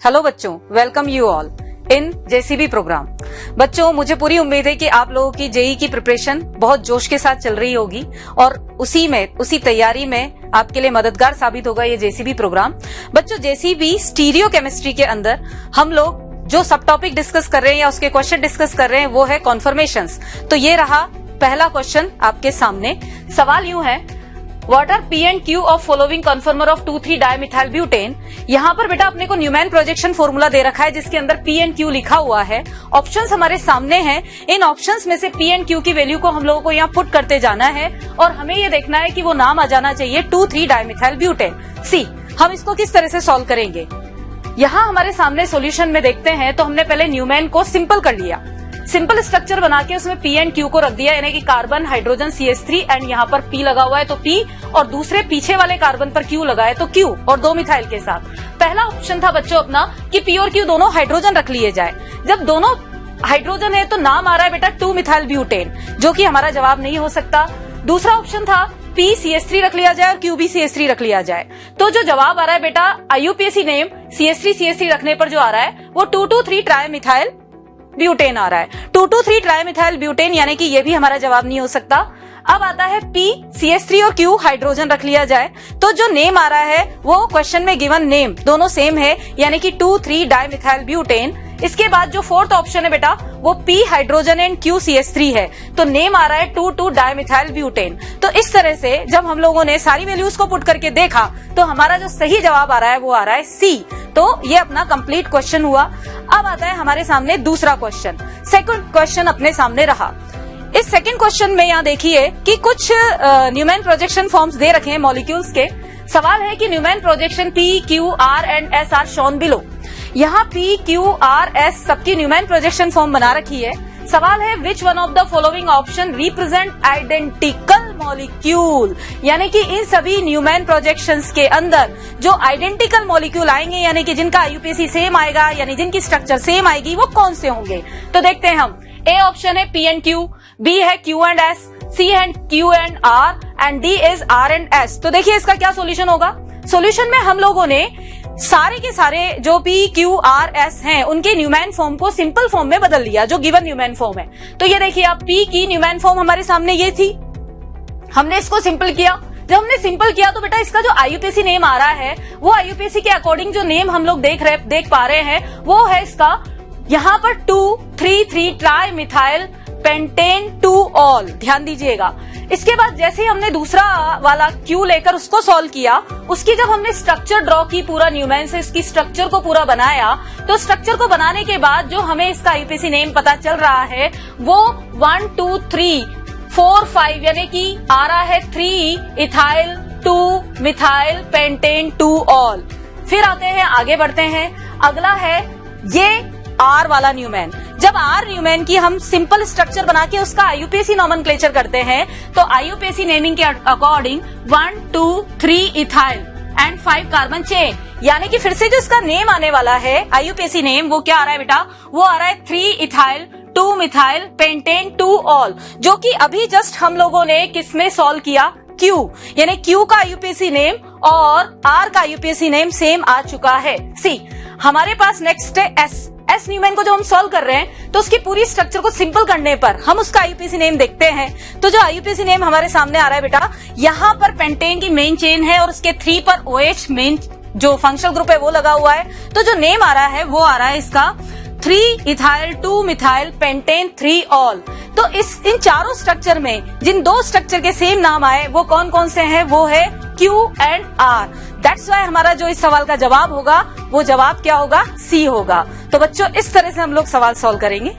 Hello बच्चों, welcome you all in JCB programme. बच्चों, मुझे पूरी उम्मीद है कि आप लोगों की जेई की प्रिपरेशन बहुत जोश के साथ चल रही होगी और उसी तैयारी में आपके लिए मददगार साबित होगा ये जेसीबी प्रोग्राम। बच्चों, जेसीबी स्टीरियो केमिस्ट्री के अंदर हम लोग जो सब टॉपिक डिस्कस कर रहे हैं या उसके क्वेश्चन डिस्कस कर रहे हैं वो है कॉन्फर्मेशंस। तो ये रहा पहला क्वेश्चन आपके सामने। सवाल यूं है, What are P and Q of following conformer of 2,3 dimethyl butane? यहाँ पर बेटा अपने को न्यूमैन प्रोजेक्शन फॉर्मूला दे रखा है जिसके अंदर P and Q लिखा हुआ है। ऑप्शंस हमारे सामने हैं। इन ऑप्शंस में से P and Q की वैल्यू को हम लोगों को यहाँ पुट करते जाना है और हमें ये देखना है कि वो नाम आ जाना चाहिए 2,3 dimethyl butane। सी, हम इसको किस तरह से सॉल्व करेंगे? यहाँ हमारे सामने सॉल्यूशन में देखते हैं तो हमने पहले न्यूमैन को सिंपल कर लिया। सिंपल स्ट्रक्चर बना के उसमें P एंड Q को रख दिया, यानी कि कार्बन हाइड्रोजन CH3 एंड यहाँ पर P लगा हुआ है तो P और दूसरे पीछे वाले कार्बन पर Q लगा है तो Q और 2 मिथाइल के साथ। पहला ऑप्शन था बच्चों अपना कि P और Q दोनों हाइड्रोजन रख लिए जाए। जब दोनों हाइड्रोजन है तो नाम आ रहा है बेटा 2 मिथाइल ब्यूटेन, जो कि हमारा जवाब नहीं हो सकता। दूसरा ऑप्शन था P CH3 रख लिया जाए और Q भी CH3 रख लिया जाए। तो जो जवाब आ रहा है बेटा IUPAC नेम CH3 रखने पर जो आ रहा है वो 2,2,3 ट्राइमिथाइल ब्यूटेन आ रहा है। 2,2,3 ट्राइमिथाइल ब्यूटेन, यानी कि ये भी हमारा जवाब नहीं हो सकता। अब आता है P CH3 और Q हाइड्रोजन रख लिया जाए तो जो नेम आ रहा है वो क्वेश्चन में गिवन नेम दोनों सेम है, यानी कि 2,3 डाइमिथाइल ब्यूटेन। इसके बाद जो फोर्थ ऑप्शन है बेटा वो P hydrogen and Q CH3 है तो नेम आ रहा है 2,2 डाइमिथाइल ब्यूटेन। तो इस तरह से जब हम लोगों ने सारी वैल्यूज को पुट करके देखा तो हमारा जो सही जवाब आ रहा है वो आ रहा है C। तो ये अपना कंप्लीट क्वेश्चन हुआ। अब आता है हमारे सामने दूसरा क्वेश्चन। सेकंड क्वेश्चन अपने सामने रहा। इस सेकंड क्वेश्चन में यहाँ देखिए कि कुछ न्यूमैन प्रोजेक्शन फॉर्म्स दे रखे हैं मॉलिक्यूल्स के। सवाल है कि Newman projection P, Q, R and S are shown below. यहाँ P, Q, R, S सबकी न्यूमैन प्रोजेक्शन फॉर्म बना रखी है। सवाल है which one of the following option represent identical molecule, यानी कि इन सभी न्यूमैन प्रोजेक्शंस के अंदर जो आइडेंटिकल मॉलिक्यूल आएंगे, यानी कि जिनका IUPAC सेम आएगा, यानी जिनकी स्ट्रक्चर सेम आएगी, वो कौन से होंगे? तो देखते हैं हम। ए ऑप्शन है P एंड Q, B है Q एंड S, C है Q and R and D is R and S। तो देखिए इसका क्या सॉल्यूशन होगा। सॉल्यूशन में हम लोगों ने सारे के सारे जो P, Q, R, S हैं उनके न्यूमैन फॉर्म को सिंपल फॉर्म में बदल लिया जो गिवन न्यूमैन फॉर्म है। तो ये देखिए आप P की न्यूमैन फॉर्म हमारे सामने ये थी, हमने इसको सिंपल किया। जब हमने सिंपल किया तो बेटा इसका जो IUPAC नेम आ रहा है वो IUPAC के अकॉर्डिंग जो नेम हम लोग देख पा रहे हैं वो है इसका यहाँ पर 2,3,3 ट्राइमिथाइल पेंटेन 2 ऑल। ध्यान दीजिएगा। इसके बाद जैसे ही हमने दूसरा वाला Q लेकर उसको सॉल्व किया, उसकी जब हमने स्ट्रक्चर ड्रॉ की पूरा न्यूमैन से, इसकी स्ट्रक्चर को पूरा बनाया, तो स्ट्रक्चर को बनाने के बाद जो हमें इसका IUPAC नेम पता चल रहा है वो 1, 2, 3, 4, 5 यानी कि आ रहा है 3 इथाइल 2 मिथाइल पेंटेन 2 ऑल। फिर आते हैं, आगे बढ़ते हैं। अगला है ये R वाला न्यूमैन। जब R न्यूमैन की हम सिंपल स्ट्रक्चर बना के उसका IUPAC नॉमेनक्लेचर करते हैं तो IUPAC नेमिंग के according 1, 2, 3 ethyl and 5 carbon chain, यानी कि फिर से जो इसका नेम आने वाला है IUPAC नेम वो क्या आ रहा है बेटा? वो आ रहा है 3 इथाइल 2 मिथाइल पेंटेन 2 ऑल, जो कि अभी जस्ट हम लोगों ने किसमें सॉल्व किया? Q, यानी Q का IUPAC नेम और R का IUPAC नेम सेम आ चुका है। सी, हमारे पास नेक्स्ट है S न्यूमैन को जो हम सॉल्व कर रहे हैं तो उसकी पूरी स्ट्रक्चर को सिंपल करने पर हम उसका IUPAC नेम देखते हैं। तो जो IUPAC नेम हमारे सामने आ रहा है बेटा, यहाँ पर पेंटेन की मेन चेन है और उसके 3 पर OH मेन जो फंक्शनल ग्रुप है वो लगा हुआ है। तो जो नेम आ रहा है वो आ रहा है इसका 3 इथाइल 2 मिथाइल पेंटेन 3 ऑल। तो इन चारों स्ट्रक्चर में जिन 2 स्ट्रक्चर के सेम नाम आए वो कौन कौन से हैं? वो है Q and R। That's why हमारा जो इस सवाल का जवाब होगा वो जवाब क्या होगा? C होगा। तो बच्चों इस तरह से हम लोग सवाल सॉल्व करेंगे।